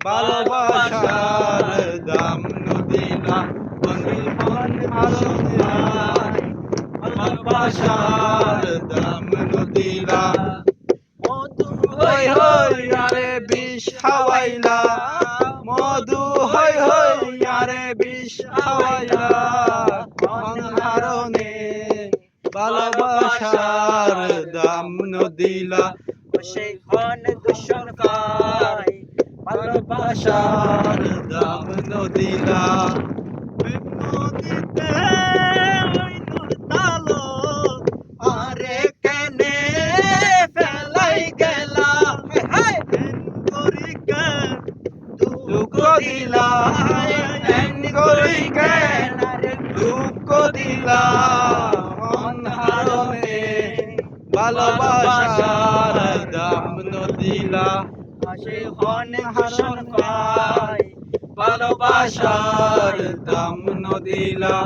ভালোবাসার দাম নদিলা বন্ধু মন ভালোবাসায় ভালোবাসার দাম নদিলা মধু হই হই আরে বিষ খাওয়াইলা মধু হই হই আরে বিষ খাওয়াইলা কোন হারনে ভালোবাসার দাম নদিলা সেই ক্ষণ দূষণ খায় ভালোবাসার দাম নদিলা নদীতে ওই নুরতালো আরে কেনে ফেলাই গেলা করিকে দুঃখ দিলা করিকে দুঃখ দিলা মন হারনে ভালোবাসার দাম নদিলা সেই ক্ষণ দূষণ খায় ভালোবাসার দাম নদিলা